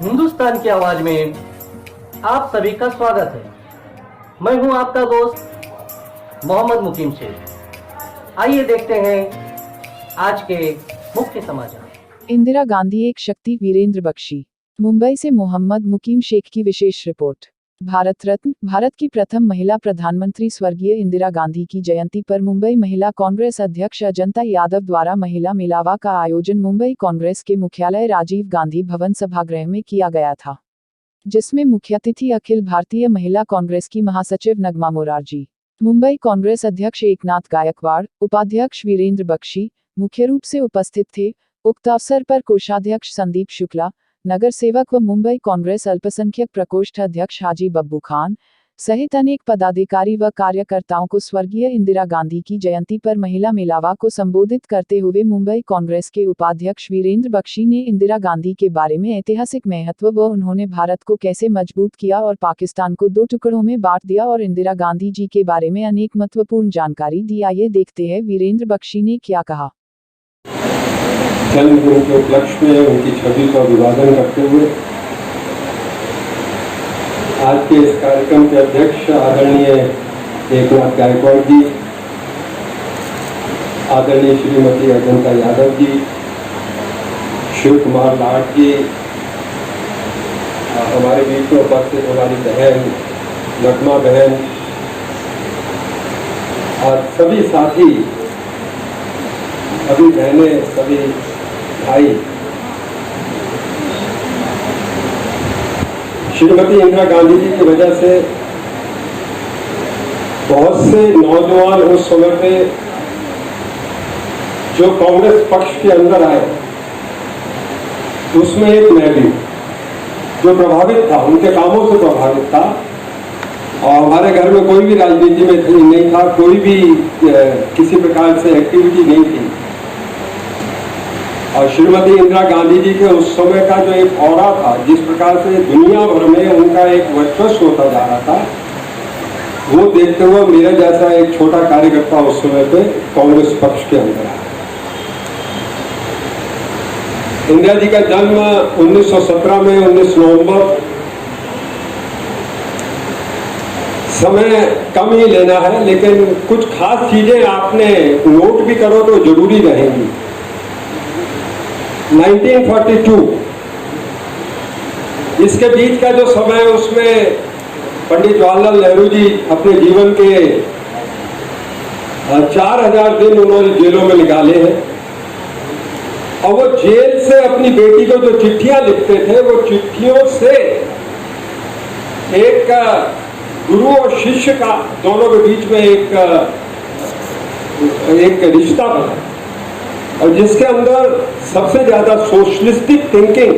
हिंदुस्तान की आवाज में आप सभी का स्वागत है। मैं हूं आपका दोस्त मोहम्मद मुकीम शेख। आइए देखते हैं आज के मुख्य समाचार। इंदिरा गांधी एक शक्ति, वीरेंद्र बख्शी। मुंबई से मोहम्मद मुकीम शेख की विशेष रिपोर्ट। भारत रत्न, भारत की प्रथम महिला प्रधानमंत्री स्वर्गीय इंदिरा गांधी की जयंती पर मुंबई महिला कांग्रेस अध्यक्ष अजंता यादव द्वारा महिला मिलावा का आयोजन मुंबई कांग्रेस के मुख्यालय राजीव गांधी भवन सभागृह में किया गया था, जिसमें मुख्य अतिथि अखिल भारतीय महिला कांग्रेस की महासचिव नगमा मोरारजी, मुंबई कांग्रेस अध्यक्ष एकनाथ गायकवाड़, उपाध्यक्ष वीरेंद्र बख्शी मुख्य रूप से उपस्थित थे। उक्त अवसर पर कोषाध्यक्ष संदीप शुक्ला, नगर सेवक व मुंबई कांग्रेस अल्पसंख्यक प्रकोष्ठ अध्यक्ष हाजी बब्बू खान सहित अनेक पदाधिकारी व कार्यकर्ताओं को स्वर्गीय इंदिरा गांधी की जयंती पर महिला मिलावा को संबोधित करते हुए मुंबई कांग्रेस के उपाध्यक्ष वीरेंद्र बख्शी ने इंदिरा गांधी के बारे में ऐतिहासिक महत्व व उन्होंने भारत को कैसे मजबूत किया और पाकिस्तान को 2 टुकड़ों में बांट दिया और इंदिरा गांधी जी के बारे में अनेक महत्वपूर्ण जानकारी दी। आइए देखते हैं वीरेंद्र बख्शी ने क्या कहा। जन्मदिन के उपलक्ष्य में उनकी छवि का अभिवादन करते हुए आज के इस कार्यक्रम के अध्यक्ष आदरणीय एकनाथ गायकवाड़ जी, आदरणीय श्रीमती अजंता यादव जी, शिव कुमार लाट जी, हमारे बीच में उपस्थित हमारी बहन नगमा बहन और सभी साथी, सभी बहनें, सभी भाई, श्रीमती इंदिरा गांधी जी की वजह से बहुत से नौजवान उस समय पे जो कांग्रेस पक्ष के अंदर आए, उसमें एक मैं भी जो प्रभावित था, उनके कामों से प्रभावित था। और हमारे घर में कोई भी राजनीति में नहीं था, कोई भी किसी प्रकार से एक्टिविटी नहीं थी। और श्रीमती इंदिरा गांधी जी के उस समय का जो एक ऑरा था, जिस प्रकार से दुनिया भर में उनका एक वर्चस्व होता जा रहा था, वो देखते हुए मेरे जैसा एक छोटा कार्यकर्ता उस समय पे कांग्रेस पक्ष के अंदर आया। इंदिरा जी का जन्म 1917 में 19 नवंबर, समय कम ही लेना है, लेकिन कुछ खास चीजें आपने नोट भी करो तो जरूरी रहेंगी। 1942 इसके बीच का जो समय है, उसमें पंडित जवाहरलाल नेहरू जी अपने जीवन के 4000 दिन उन्होंने जेलों में निकाले हैं। और वो जेल से अपनी बेटी को जो चिट्ठियां लिखते थे, वो चिट्ठियों से एक गुरु और शिष्य का दोनों के बीच में एक रिश्ता बना, और जिसके अंदर सबसे ज्यादा सोशलिस्टिक थिंकिंग,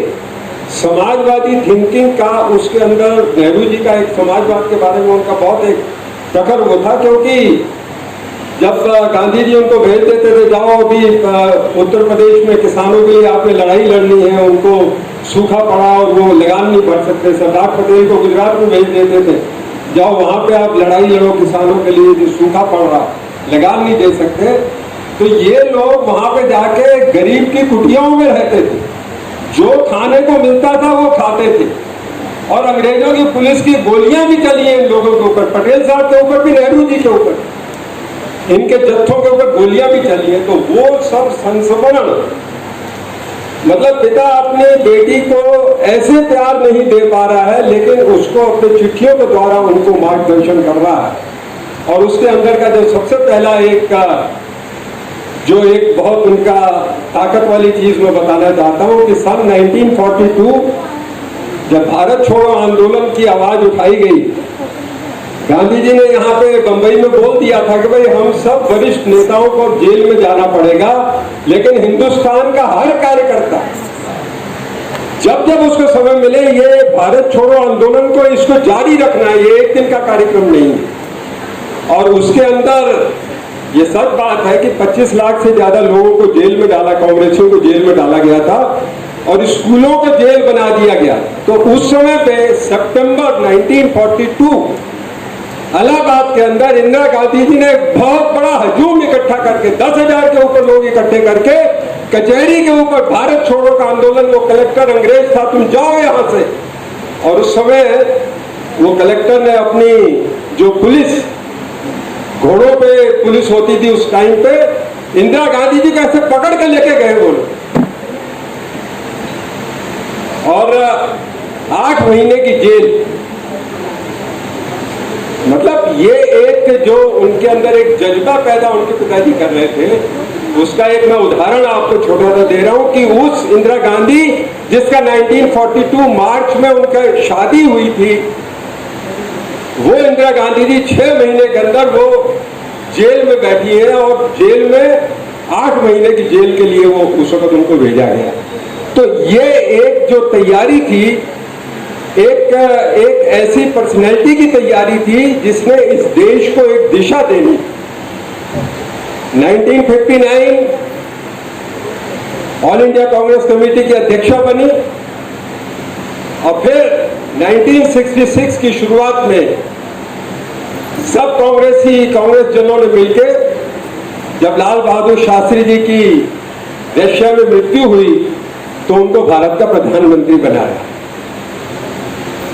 समाजवादी थिंकिंग का उसके अंदर नेहरू जी का एक समाजवाद के बारे में उनका बहुत एक प्रखर वो था। क्योंकि जब गांधी जी उनको भेज देते थे, जाओ अभी उत्तर प्रदेश में किसानों के लिए आपने लड़ाई लड़नी है, उनको सूखा पड़ा और वो लगान नहीं भर सकते, सरदार पटेल को गुजरात में भेज देते थे, जाओ वहां पे आप लड़ाई लड़ो किसानों के लिए, जो सूखा पड़ रहा, लगान नहीं दे सकते। तो ये लोग वहां पे जाके गरीब की कुटियाओं में रहते थे, जो खाने को मिलता था वो खाते थे। और अंग्रेजों की पुलिस की गोलियां भी चली हैं इन लोगों के ऊपर, पटेल साहब के ऊपर भी, नेहरू जी के ऊपर, इनके जत्थों के ऊपर गोलियां भी चली हैं। तो वो सब संस्मरण, मतलब पिता अपने बेटी को ऐसे प्यार नहीं दे पा रहा है, लेकिन उसको अपने चिट्ठियों के द्वारा उनको मार्गदर्शन कर रहा है। और उसके अंदर का जो सबसे पहला एक बहुत उनका ताकत वाली चीज मैं बताना चाहता हूं कि सन 1942 जब भारत छोड़ो आंदोलन की आवाज उठाई गई, गांधी जी ने यहाँ पे बंबई में बोल दिया था कि भाई हम सब वरिष्ठ नेताओं को जेल में जाना पड़ेगा, लेकिन हिंदुस्तान का हर कार्यकर्ता जब जब उसको समय मिले, ये भारत छोड़ो आंदोलन को इसको जारी रखना है, ये एक दिन का कार्यक्रम नहीं है। और उसके अंदर ये सच बात है कि 25 लाख से ज्यादा लोगों को जेल में डाला, कांग्रेसियों को जेल में डाला गया था और स्कूलों को जेल बना दिया गया। तो उस समय पे सितंबर 1942 इलाहाबाद के अंदर इंदिरा गांधी जी ने बहुत बड़ा हजूम इकट्ठा करके 10,000 के ऊपर लोग इकट्ठे करके कचहरी के ऊपर भारत छोड़ो का आंदोलन, वो कलेक्टर अंग्रेज था, तुम जाओ यहां से। और उस समय वो कलेक्टर ने अपनी जो पुलिस, घोड़ों पे पुलिस होती थी उस टाइम पे, इंदिरा गांधी जी को ऐसे पकड़ के लेके गए बोले, और 8 महीने की जेल। मतलब ये एक जो उनके अंदर एक जज्बा पैदा उनके पिताजी कर रहे थे, उसका एक मैं उदाहरण आपको छोटा सा दे रहा हूं कि उस इंदिरा गांधी जिसका 1942 मार्च में उनका शादी हुई थी, वो इंदिरा गांधी जी 6 महीने के अंदर वो जेल में बैठी है, और जेल में 8 महीने की जेल के लिए वो उस वक्त उनको भेजा गया। तो ये एक जो तैयारी थी, एक ऐसी पर्सनैलिटी की तैयारी थी जिसने इस देश को एक दिशा देनी। 1959 ऑल इंडिया कांग्रेस कमेटी की अध्यक्षा बनी, और फिर 1966 की शुरुआत में सब कांग्रेस जनों ने मिलकर, जब लाल बहादुर शास्त्री जी की रशिया में मृत्यु हुई, तो उनको भारत का प्रधानमंत्री बनाया।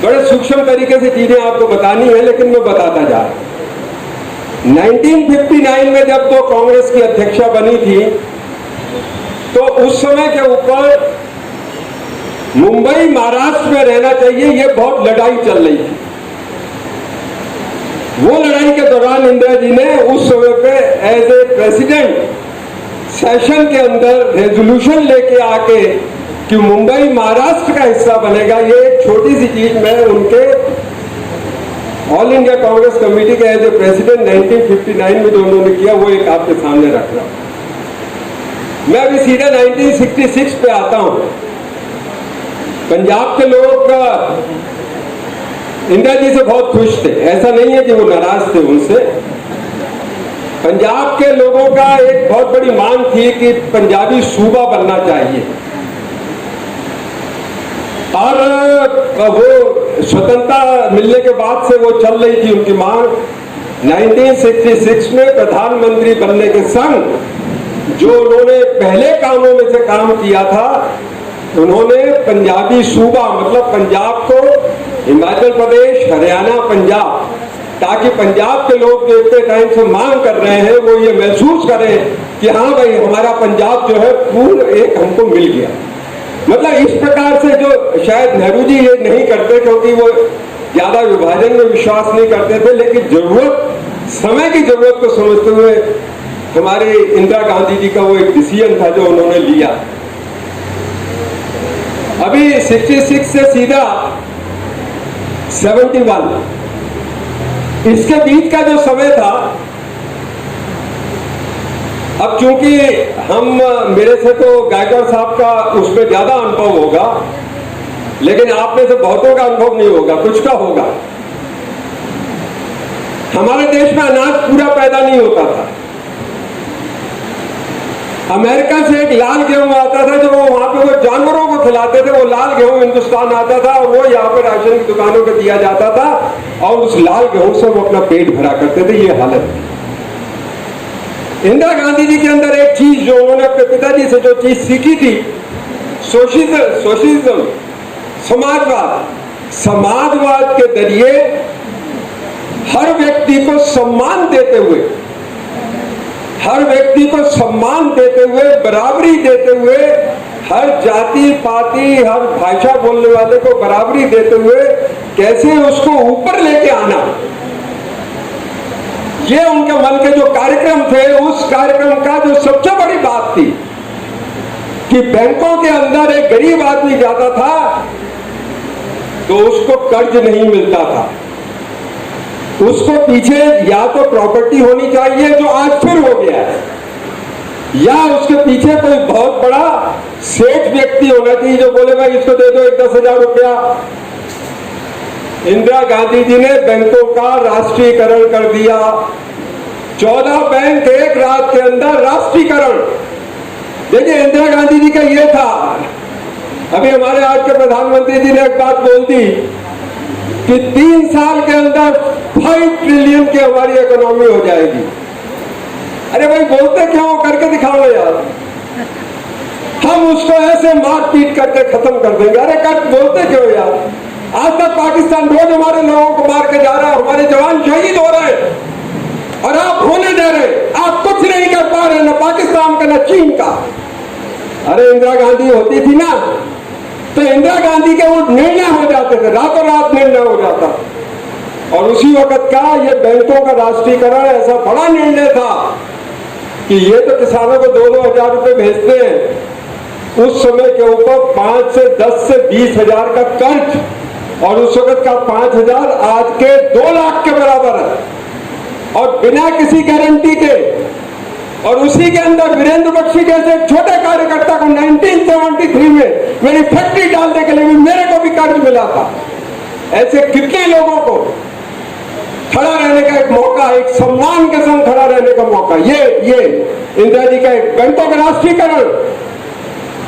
बड़े सूक्ष्म तरीके से चीजें आपको बतानी है, लेकिन मैं बताता जा रहा हूं। 1959 में जब तो कांग्रेस की अध्यक्षा बनी थी, तो उस समय के ऊपर मुंबई महाराष्ट्र में रहना चाहिए, ये बहुत लड़ाई चल रही थी। वो लड़ाई के दौरान इंदिरा जी ने उस समय पे एज ए प्रेसिडेंट सेशन के अंदर रेजोल्यूशन लेके आके कि मुंबई महाराष्ट्र का हिस्सा बनेगा। ये एक छोटी सी चीज मैं उनके ऑल इंडिया कांग्रेस कमेटी के एज ए प्रेसिडेंट 1959 में जो उन्होंने किया, वो एक आपके सामने रख रहा हूं। मैं अभी सीधे 1966 पे आता हूं। पंजाब के लोग इंदिरा जी से बहुत खुश थे, ऐसा नहीं है कि वो नाराज थे उनसे। पंजाब के लोगों का एक बहुत बड़ी मांग थी कि पंजाबी सूबा बनना चाहिए, और वो स्वतंत्रता मिलने के बाद से वो चल रही थी उनकी मांग। 1966 में प्रधानमंत्री बनने के संग जो उन्होंने पहले कामों में से काम किया था, उन्होंने पंजाबी सूबा, मतलब पंजाब को हिमाचल प्रदेश, हरियाणा, पंजाब, ताकि पंजाब के लोग जो इतने टाइम से मांग कर रहे हैं वो ये महसूस करें कि हाँ भाई, हमारा पंजाब जो है पूर्ण एक हमको मिल गया। मतलब इस प्रकार से, जो शायद नेहरू जी ये नहीं करते क्योंकि वो ज्यादा विभाजन में विश्वास नहीं करते थे, लेकिन जरूरत, समय की जरूरत को समझते हुए हमारे इंदिरा गांधी जी का वो एक डिसीजन था जो उन्होंने लिया। अभी 66 से सीधा 71, इसके बीच का जो समय था, अब चूंकि मेरे से तो गायकवाड़ साहब का उसमें ज्यादा अनुभव होगा, लेकिन आप में से बहुतों का अनुभव नहीं होगा, कुछ का होगा। हमारे देश में अनाज पूरा पैदा नहीं होता था। अमेरिका से एक लाल गेहूं आता था जो वहां पे वो जानवरों को खिलाते थे, वो लाल गेहूं हिंदुस्तान आता था और वो यहाँ पे राशन की दुकानों पे दिया जाता था, और उस लाल गेहूं से वो अपना पेट भरा करते थे। ये हालत थी। इंदिरा गांधी जी के अंदर एक चीज जो उन्होंने अपने पिताजी से जो चीज सीखी थी, सोशलिज्म, समाजवाद के जरिए हर व्यक्ति को सम्मान देते हुए, बराबरी देते हुए, हर जाति पाति, हर भाषा बोलने वाले को बराबरी देते हुए कैसे उसको ऊपर लेके आना, ये उनके मन के जो कार्यक्रम थे, उस कार्यक्रम का जो सबसे बड़ी बात थी कि बैंकों के अंदर एक गरीब आदमी जाता था तो उसको कर्ज नहीं मिलता था, उसको पीछे या तो प्रॉपर्टी होनी चाहिए जो आज फिर हो गया है, या उसके पीछे कोई बहुत बड़ा सेठ व्यक्ति होना चाहिए जो बोले भाई इसको दे दो 10,000 रुपया। इंदिरा गांधी जी ने बैंकों का राष्ट्रीयकरण कर दिया। 14 बैंक एक रात के अंदर राष्ट्रीयकरण। देखिए इंदिरा गांधी जी का ये था। अभी हमारे आज के प्रधानमंत्री जी ने एक बात बोल दी कि 3 साल के अंदर 5 ट्रिलियन की हमारी इकोनॉमी हो जाएगी। अरे भाई बोलते क्यों, करके दिखाओ यार। हम उसको ऐसे मार पीट करके खत्म कर देंगे। अरे कट बोलते क्यों यार? आज तक पाकिस्तान रोज हमारे लोगों को मार के जा रहा है, हमारे जवान शहीद हो रहे हैं और आप होने दे रहे। आप कुछ नहीं कर पा रहे, न पाकिस्तान का न चीन का। अरे इंदिरा गांधी होती थी ना, तो इंदिरा गांधी के वो निर्णय हो जाते थे, रातों रात निर्णय हो जाता। और उसी वक्त का ये बैंकों का राष्ट्रीयकरण ऐसा बड़ा निर्णय था कि ये तो किसानों को 2-2 हजार रुपए भेजते हैं, उस समय के ऊपर 5 से 10 से 20 हजार का कर्ज, और उस वक्त का 5,000 आज के 2 लाख के बराबर है, और बिना किसी गारंटी के। और उसी के अंदर वीरेंद्र बख्शी जैसे एक छोटे कार्यकर्ता को 1973 में मेरी फैक्ट्री डालने के लिए भी मेरे को भी कर्ज मिला था। ऐसे कितने लोगों को खड़ा रहने का एक मौका, एक सम्मान के संग खड़ा रहने का मौका, ये इंदिरा जी का एक बैंकों का राष्ट्रीयकरण,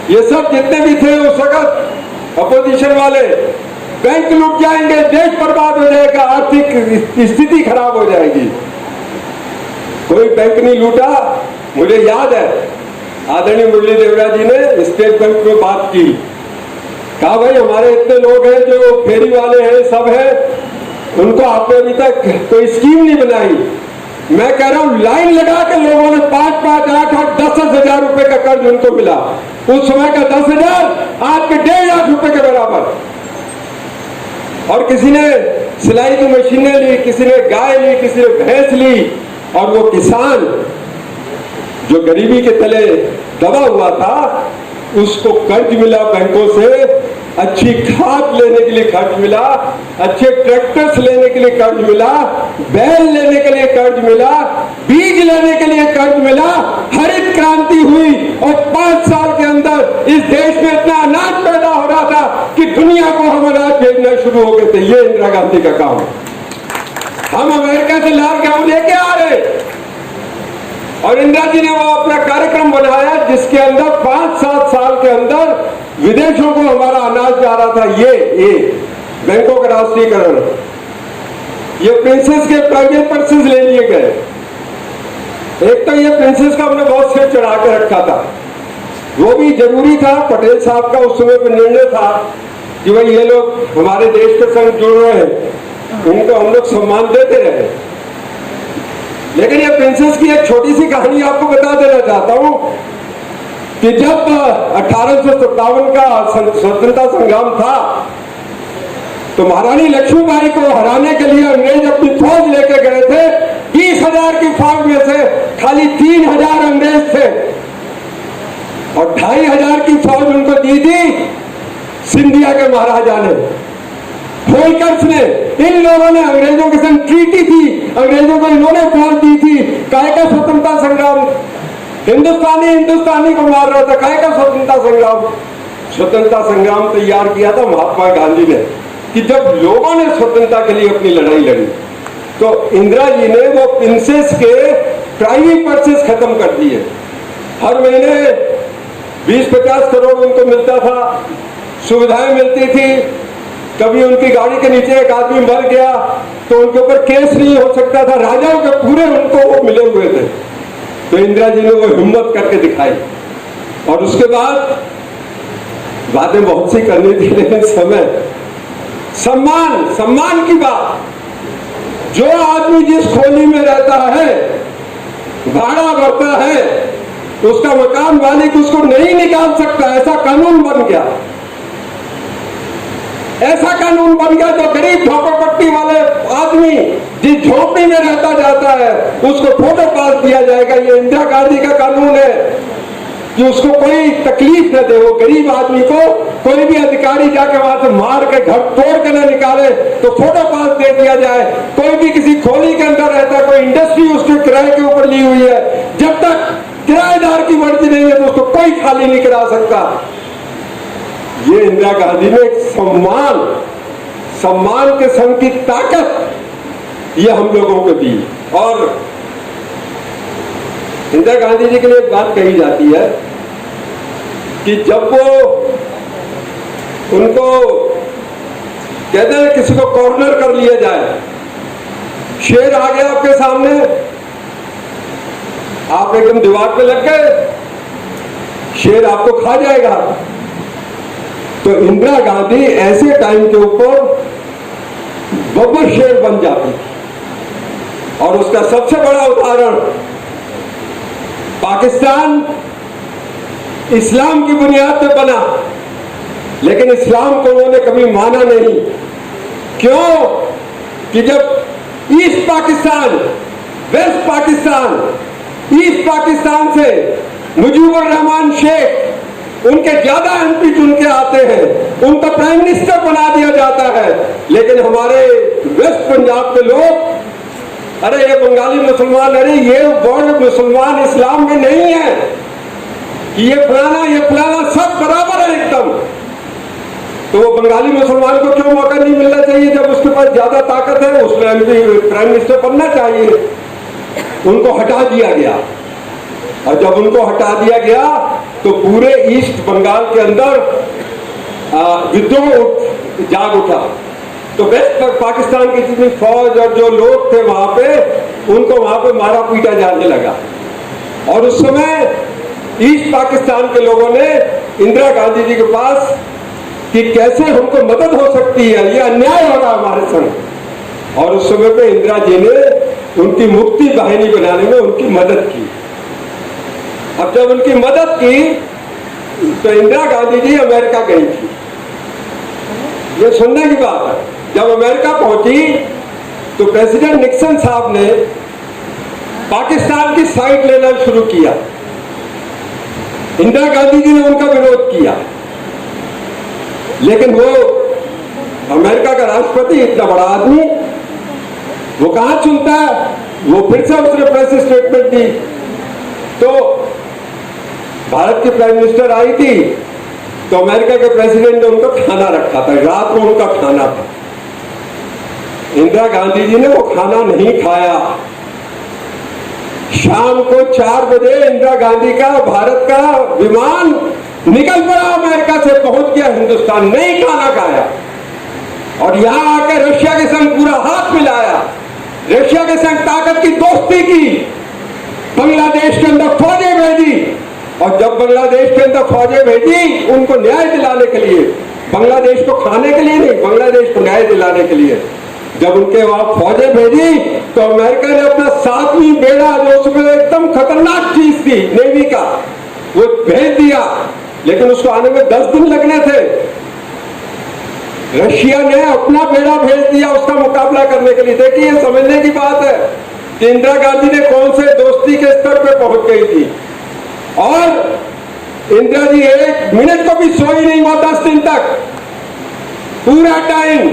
ये सब जितने भी थे उस वक्त अपोजिशन वाले, बैंक लूट जाएंगे, देश बर्बाद हो जाएगा, आर्थिक स्थिति खराब हो जाएगी। कोई बैंक नहीं लूटा। मुझे याद है आदरणीय मुरली देवरा जी ने स्टेट बैंक में बात की, कहा भाई हमारे इतने लोग हैं जो फेरी वाले हैं, सब हैं, उनको आपने अभी तक कोई स्कीम नहीं बनाई। मैं कह रहा हूं लाइन लगा के लोगों ने 5-5, 8-8, 10-10 हजार रुपए का कर्ज उनको मिला। उस समय का 10,000 आज के 1.5 लाख रुपए के बराबर। और किसी ने सिलाई की मशीनें ली, किसी ने गाय ली, किसी ने भैंस ली, और वो किसान जो गरीबी के तले दबा हुआ था उसको कर्ज मिला बैंकों से, अच्छी खाद लेने के लिए कर्ज मिला, अच्छे ट्रैक्टर्स लेने के लिए कर्ज मिला, बैल लेने के लिए कर्ज मिला, बीज लेने के लिए कर्ज मिला। हरित क्रांति हुई और 5 साल के अंदर इस देश में इतना अनाज पैदा हो रहा था कि दुनिया को हम अनाज भेजना शुरू हो गए थे। ये इंदिरा गांधी का काम है। हम अमेरिका से लाल गेहूं लेके आ रहे, और इंदिरा जी ने वो अपना कार्यक्रम बनाया जिसके अंदर 5-7 साल के अंदर विदेशों को हमारा अनाज जा रहा था। ये बैंकों का राष्ट्रीयकरण, ये प्रिंसेस के प्राइवेट पर्सेस ले लिए गए। एक तो ये प्रिंसेस का हमने बहुत सिर चढ़ा के रखा था, वो भी जरूरी था। पटेल साहब का उस समय पर निर्णय था कि भाई ये लोग हमारे देश के संग जुड़ रहे हैं, उनको हम लोग सम्मान देते रहे। लेकिन ये प्रिंसेस की एक छोटी सी कहानी आपको बता देना चाहता हूं कि जब 1857 का स्वतंत्रता संग्राम था तो महारानी लक्ष्मीबाई को हराने के लिए अंग्रेज अपनी फौज लेके गए थे। 20,000 की फौज में से खाली 3,000 अंग्रेज थे और 2,500 की फौज उनको दी थी सिंधिया के महाराजा ने, होल्कर्स ने। इन लोगों ने अंग्रेजों के संग ट्रीटी थी, अंग्रेजों को इन्होंने फौज दी थी। काहे का स्वतंत्रता संग्राम? हिंदुस्तानी को मार रहा था। काहे का स्वतंत्रता संग्राम तैयार किया था महात्मा गांधी ने, कि जब लोगों ने स्वतंत्रता के लिए अपनी लड़ाई लड़ी तो इंदिरा जी ने वो प्रिंसेस के प्राइवेट पर्सेस खत्म कर दिए। हर महीने 20-50 करोड़ उनको मिलता था, सुविधाएं मिलती थी। कभी उनकी गाड़ी के नीचे एक आदमी मर गया तो उनके ऊपर केस नहीं हो सकता था, राजाओं के पूरे उनको वो मिले हुए थे। तो इंदिरा जी ने वो हिम्मत करके दिखाई। और उसके बाद बातें बहुत सी करनी थी, लेकिन समय, सम्मान की बात। जो आदमी जिस खोली में रहता है, भाड़ा भरता है, उसका मकान मालिक उसको नहीं निकाल सकता। ऐसा कानून बन गया, ऐसा कानून बन गया। जो गरीब झोपड़पट्टी वाले आदमी जिस झोपड़ी में रहता जाता है उसको फोटो पास दिया जाएगा। ये इंदिरा गांधी का कानून है कि उसको कोई तकलीफ न दे। वो गरीब आदमी को कोई भी अधिकारी जाके वहां से मार के घर तोड़ के न निकाले तो फोटो पास दे दिया जाए। कोई भी किसी खोली के अंदर रहता है, कोई इंडस्ट्री उसके किराए के ऊपर ली हुई है, जब तक किराएदार की मर्जी नहीं है तो उसको कोई खाली नहीं करा सकता। ये इंदिरा गांधी ने एक सम्मान के संग की ताकत ये हम लोगों को दी। और इंदिरा गांधी जी के लिए एक बात कही जाती है कि जब वो उनको कहते हैं किसी को कॉर्नर कर लिया जाए, शेर आ गया आपके सामने, आप एकदम दीवार पे लग गए, शेर आपको खा जाएगा। तो इंदिरा गांधी ऐसे टाइम के ऊपर बब्बर शेर बन जाती थी। और उसका सबसे बड़ा उदाहरण पाकिस्तान इस्लाम की बुनियाद पे बना, लेकिन इस्लाम को उन्होंने कभी माना नहीं। क्यों? कि जब East Pakistan, West Pakistan, East Pakistan से मुजीबुर रहमान शेख उनके ज्यादा एमपी चुन के आते हैं, उनको प्राइम मिनिस्टर बना दिया जाता है, लेकिन हमारे वेस्ट पंजाब के लोग, अरे ये बंगाली मुसलमान, अरे ये वर्ड मुसलमान इस्लाम में नहीं है कि ये फलाना सब बराबर है एकदम। तो वो बंगाली मुसलमान को क्यों मौका नहीं मिलना चाहिए जब उसके पास ज्यादा ताकत है? उसमें एमपी प्राइम मिनिस्टर बनना चाहिए। उनको हटा दिया गया, और जब उनको हटा दिया गया तो पूरे ईस्ट बंगाल के अंदर विद्रोह जाग उठा। तो वेस्ट पाकिस्तान की जितनी फौज और जो लोग थे वहां पे, उनको वहां पे मारा पीटा जाने लगा। और उस समय ईस्ट पाकिस्तान के लोगों ने इंदिरा गांधी जी के पास कि कैसे हमको मदद हो सकती है, ये अन्याय हो रहा हमारे संग। और उस समय पे इंदिरा जी ने उनकी मुक्ति वाहिनी बनाने में उनकी मदद की। अब जब उनकी मदद की तो इंदिरा गांधी जी अमेरिका गई थी। ये सुनने की बात है। जब अमेरिका पहुंची तो प्रेसिडेंट निक्सन साहब ने पाकिस्तान की साइड लेना शुरू किया। इंदिरा गांधी जी ने उनका विरोध किया, लेकिन वो अमेरिका का राष्ट्रपति, इतना बड़ा आदमी, वो कहां सुनता है? वो फिर से उसने प्रेस स्टेटमेंट दी। तो भारत की प्राइम मिनिस्टर आई थी, तो अमेरिका के प्रेसिडेंट ने उनको खाना रखा था, रात को उनका खाना था। इंदिरा गांधी जी ने वो खाना नहीं खाया। शाम को 4 बजे इंदिरा गांधी का भारत का विमान निकल पड़ा, अमेरिका से पहुंच गया हिंदुस्तान, नहीं खाना खाया। और यहां आकर रशिया के संग पूरा हाथ मिलाया, रशिया के संग ताकत की दोस्ती की, बांग्लादेश के अंदर फौजें भेजी। और जब बांग्लादेश के अंदर फौजें भेजी उनको न्याय दिलाने के लिए, बांग्लादेश को खाने के लिए नहीं, बांग्लादेश को न्याय दिलाने के लिए, जब उनके वहां फौजें भेजी तो अमेरिका ने अपना 7वीं बेड़ा, जो उसमें एकदम खतरनाक चीज थी नेवी का, वो भेज दिया। लेकिन उसको आने में 10 दिन लगने थे। रशिया ने अपना बेड़ा भेज दिया उसका मुकाबला करने के लिए। देखिए, ये समझने की बात है कि इंदिरा गांधी ने कौन से दोस्ती के स्तर पे पहुंच गई थी। और इंदिरा जी 1 मिनट को भी सोई नहीं, 10 दिन तक पूरा टाइम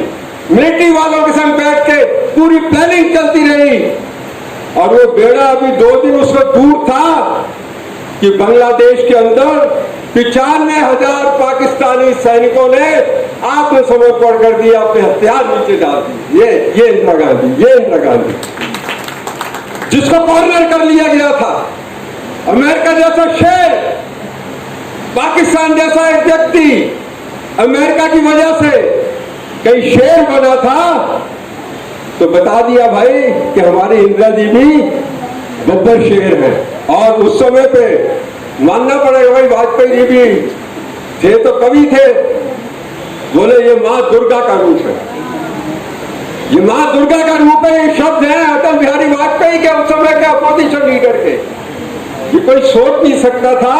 मिलिट्री वालों के संग बैठ के पूरी प्लानिंग चलती रही। और वो बेड़ा अभी 2 दिन उसमें दूर था कि बांग्लादेश के अंदर 95,000 पाकिस्तानी सैनिकों ने आत्मसमर्पण कर दिया, अपने हथियार नीचे डाल दिए। ये इंदिरा गांधी जिसको कॉर्नर कर लिया गया था। अमेरिका जैसा शेर, पाकिस्तान जैसा एक व्यक्ति अमेरिका की वजह से कहीं शेर बना था, तो बता दिया भाई कि हमारी इंदिरा जी भी बब्बर शेर है। और उस समय पे मानना पड़ेगा भाई, वाजपेयी जी भी थे तो कवि थे, बोले ये मां दुर्गा का रूप है, ये मां दुर्गा का रूप है। ये शब्द है अटल बिहारी वाजपेयी के उस समय के अपोजिशन लीडर के। ये कोई सोच नहीं सकता था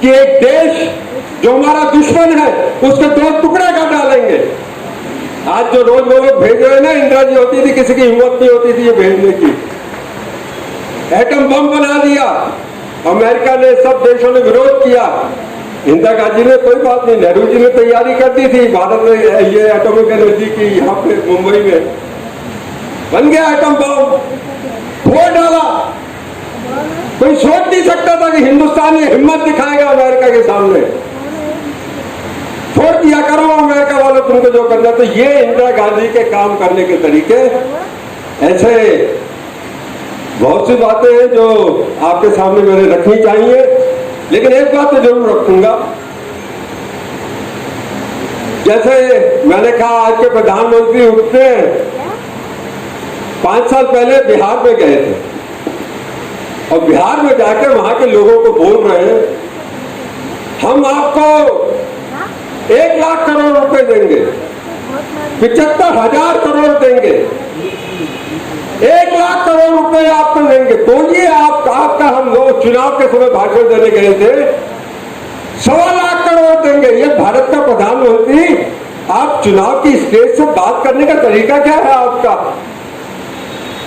कि एक देश जो हमारा दुश्मन है उसके 2 टुकड़े कर डालेंगे। आज जो रोज वो लोग भेज रहे हैं ना, इंदिरा जी होती थी, किसी की हिम्मत नहीं होती थी ये भेजने की। एटम बम बना दिया, अमेरिका ने, सब देशों ने विरोध किया। इंदिरा गांधी ने कोई बात नहीं, नेहरू जी ने तैयारी कर दी थी, भारत में ये एटॉमिक एनर्जी की, यहाँ पे मुंबई में बन गया एटम बम, फोड़ डाला। कोई सोच नहीं सकता था कि हिंदुस्तान ये हिम्मत दिखाएगा अमेरिका के सामने। छोड़ दिया, करो अमेरिका वालों तुमको जो करना। तो ये इंदिरा गांधी के काम करने के तरीके, ऐसे बहुत सी बातें हैं जो आपके सामने मैंने रखनी चाहिए, लेकिन एक बात तो जरूर रखूंगा। जैसे मैंने कहा, आज के प्रधानमंत्री उठते हैं, 5 साल पहले बिहार में गए थे और बिहार में जाकर वहां के लोगों को बोल रहे हैं हम आपको 1 लाख करोड़ रुपए देंगे, 75,000 करोड़ देंगे, 1 लाख करोड़ रुपए आपको देंगे। तो ये आपका हम लोग चुनाव के समय भाषण देने गए थे, 1.25 लाख करोड़ देंगे। ये भारत का प्रधानमंत्री, आप चुनाव की स्टेज से बात करने का तरीका क्या है आपका?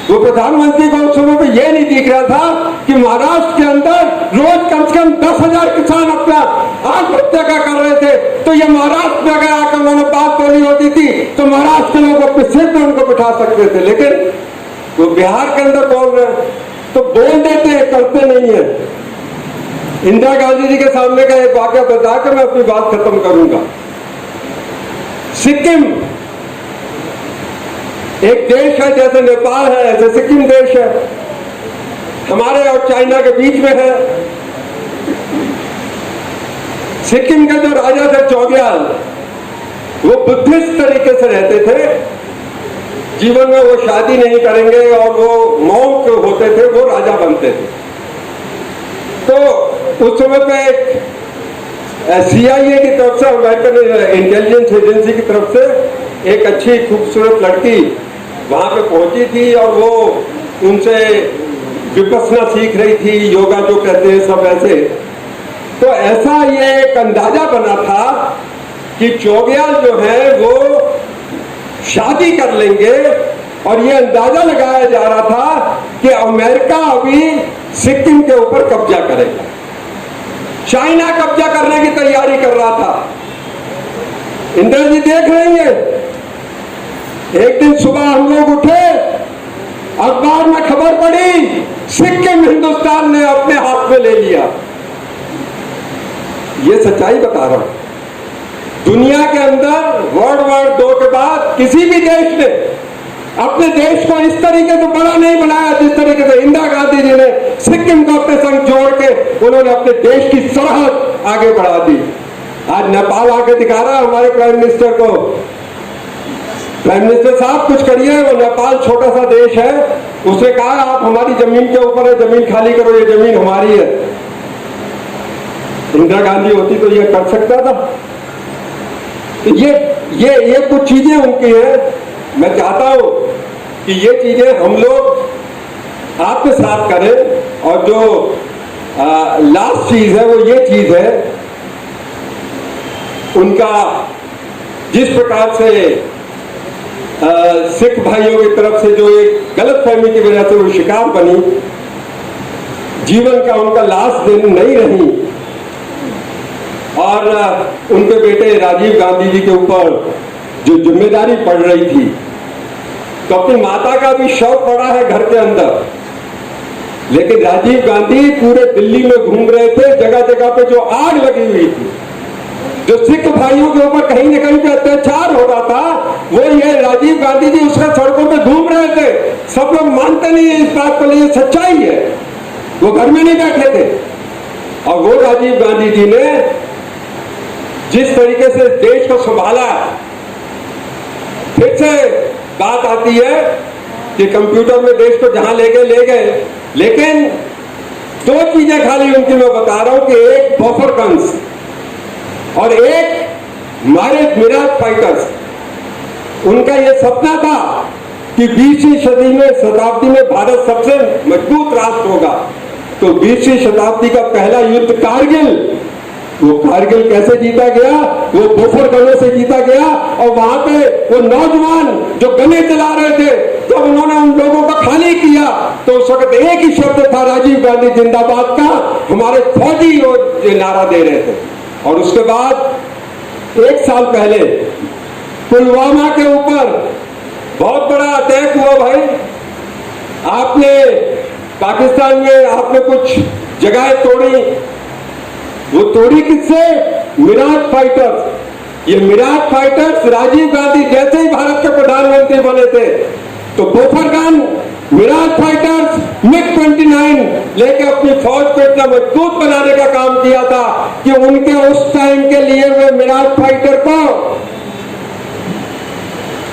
वो प्रधानमंत्री को उस समय पे ये नहीं दिख रहा था कि महाराष्ट्र के अंदर रोज कम से कम 10,000 किसान अपना आत्महत्या कर रहे थे, तो ये महाराष्ट्र में अगर आकर उन्होंने बात बोली होती थी तो महाराष्ट्र के लोग अपने सिर पे उनको बिठा सकते थे, लेकिन वो बिहार के अंदर बोल रहे हैं तो बोल देते हैं, करते नहीं है। इंदिरा गांधी जी के सामने का एक वाक्य बताकर मैं अपनी बात खत्म करूंगा। सिक्किम एक देश है, जैसे नेपाल है ऐसे सिक्किम देश है, हमारे और चाइना के बीच में है। सिक्किम के जो राजा थे चौग्याल, वो बुद्धिस्ट तरीके से रहते थे, जीवन में वो शादी नहीं करेंगे और वो मॉन्क होते थे, वो राजा बनते थे। तो उस समय पे एक CIA की तरफ से, अमेरिकन इंटेलिजेंस एजेंसी की तरफ से एक अच्छी खूबसूरत लड़की वहां पे पहुंची थी और वो उनसे विपस्सना सीख रही थी, योगा जो कहते हैं सब ऐसे। तो ऐसा ये एक अंदाजा बना था कि चौग्याल जो है वो शादी कर लेंगे, और ये अंदाजा लगाया जा रहा था कि अमेरिका अभी सिक्किम के ऊपर कब्जा करेगा, चाइना कब्जा करने की तैयारी कर रहा था। इंदिरा जी देख रही है, एक दिन सुबह हम लोग उठे, अखबार में खबर पड़ी, सिक्किम हिंदुस्तान ने अपने हाथ में ले लिया। ये सच्चाई बता रहा हूं। दुनिया के अंदर वर्ल्ड वॉर 2 के बाद किसी भी देश ने अपने देश को इस तरीके से बड़ा नहीं बनाया जिस तरीके से इंदिरा गांधी जी ने सिक्किम को अपने संग जोड़ के उन्होंने अपने देश की सरहद आगे बढ़ा दी। आज नेपाल आके दिखा रहा है हमारे प्राइम मिनिस्टर को, प्राइम मिनिस्टर साहब कुछ करिए। वो नेपाल छोटा सा देश है, उसने कहा आप हमारी जमीन के ऊपर है, जमीन खाली करो, ये जमीन हमारी है। इंदिरा गांधी होती तो ये कर सकता था। तो ये कुछ चीजें उनकी हैं। मैं चाहता हूं कि ये चीजें हम लोग आपके साथ करें, और जो लास्ट चीज है वो ये चीज है, उनका जिस प्रकार से सिख भाइयों की तरफ से जो एक गलत फहमी की वजह से वो शिकार बनी, जीवन का उनका लास्ट दिन नहीं रही, और उनके बेटे राजीव गांधी जी के ऊपर जो जिम्मेदारी पड़ रही थी, तो अपनी माता का भी शव पड़ा है घर के अंदर, लेकिन राजीव गांधी पूरे दिल्ली में घूम रहे थे, जगह जगह पे जो आग लगी हुई थी, जो सिख भाइयों के ऊपर कहीं न कहीं पे अत्याचार हो रहा था, वो ये राजीव गांधी जी उसका सड़कों पे घूम रहे थे। सब लोग मानते नहीं है इस बात को, लेकिन सच्चाई है, वो घर में नहीं बैठे थे। और वो राजीव गांधी जी ने जिस तरीके से देश को संभाला, फिर से बात आती है कि कंप्यूटर में देश को जहां ले गए, लेकिन 2 चीजें खाली उनकी मैं बता रहा हूं कि एक बफर गन्स और एक मिराज फाइटर्स। उनका यह सपना था कि 20वीं शताब्दी में भारत सबसे मजबूत राष्ट्र होगा। तो 20वीं शताब्दी का पहला युद्ध कारगिल, वो कारगिल कैसे जीता गया? वो बफर गनों से जीता गया। और वहां पे वो नौजवान जो गने चला रहे थे, जब उन्होंने उन लोगों को खाली किया तो उस वक्त एक ही शब्द था, राजीव गांधी जिंदाबाद का। हमारे फौजी वो नारा दे रहे थे। और उसके बाद 1 साल पहले पुलवामा के ऊपर बहुत बड़ा अटैक हुआ भाई। आपने पाकिस्तान में आपने कुछ जगह तोड़ी, वो तोड़ी किससे? मिराज फाइटर्स। ये मिराज फाइटर्स राजीव गांधी जैसे ही भारत के प्रधानमंत्री बने थे तो बोफर गन, मिराज फाइटर्स, MiG-29 लेके अपनी फौज को इतना मजबूत बनाने का काम किया था कि उनके उस टाइम के लिए हुए मिराज फाइटर को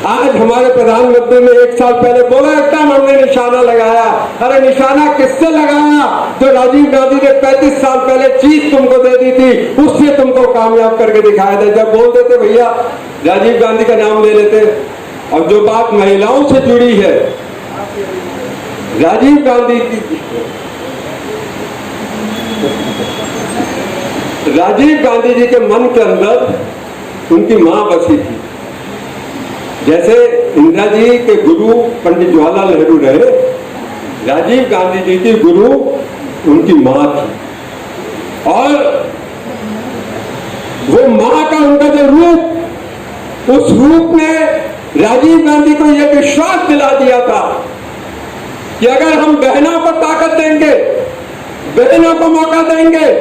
आज हमारे प्रधानमंत्री ने 1 साल पहले बोला एकदम हमने निशाना लगाया। अरे निशाना किससे लगाया? तो राजीव गांधी ने 35 साल पहले चीज तुमको दे दी थी, उससे तुमको कामयाब करके दिखाया था। जब बोल देते भैया राजीव गांधी का नाम ले लेते। और जो बात महिलाओं से जुड़ी है, राजीव गांधी जी के मन के अंदर उनकी मां बसी थी। जैसे इंदिरा जी के गुरु पंडित जवाहरलाल नेहरू रहे, राजीव गांधी जी की गुरु उनकी मां थी। और वो मां का उनका जो रूप, उस रूप ने राजीव गांधी को यह विश्वास दिला दिया था कि अगर हम बहनों को ताकत देंगे, बहनों को मौका देंगे,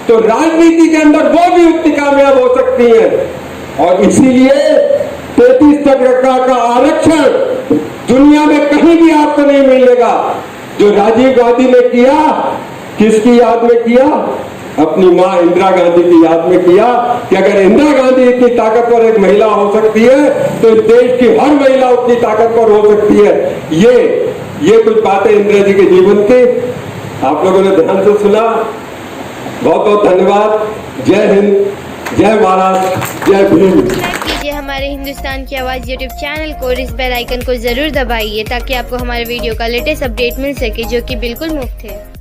तो राजनीति के अंदर वो भी उतनी कामयाब हो सकती है। और इसीलिए 33% का आरक्षण दुनिया में कहीं भी आपको नहीं मिलेगा। जो राजीव गांधी ने किया, किसकी याद में किया? अपनी मां इंदिरा गांधी की याद में किया कि अगर इंदिरा गांधी इतनी ताकतवर एक महिला हो सकती है, तो इस देश की हर महिला उतनी ताकतवर हो सकती है। ये कुछ बातें इंदिरा जी के जीवन की आप लोगों ने ध्यान से सुना। बहुत बहुत धन्यवाद। जय हिंद, जय महाराष्ट्र, जय भीम। कीजिए हमारे हिंदुस्तान की आवाज़ यूट्यूब चैनल को और इस बेल आइकन को जरूर दबाइए ताकि आपको हमारे वीडियो का लेटेस्ट अपडेट मिल सके, जो कि बिल्कुल मुफ्त है।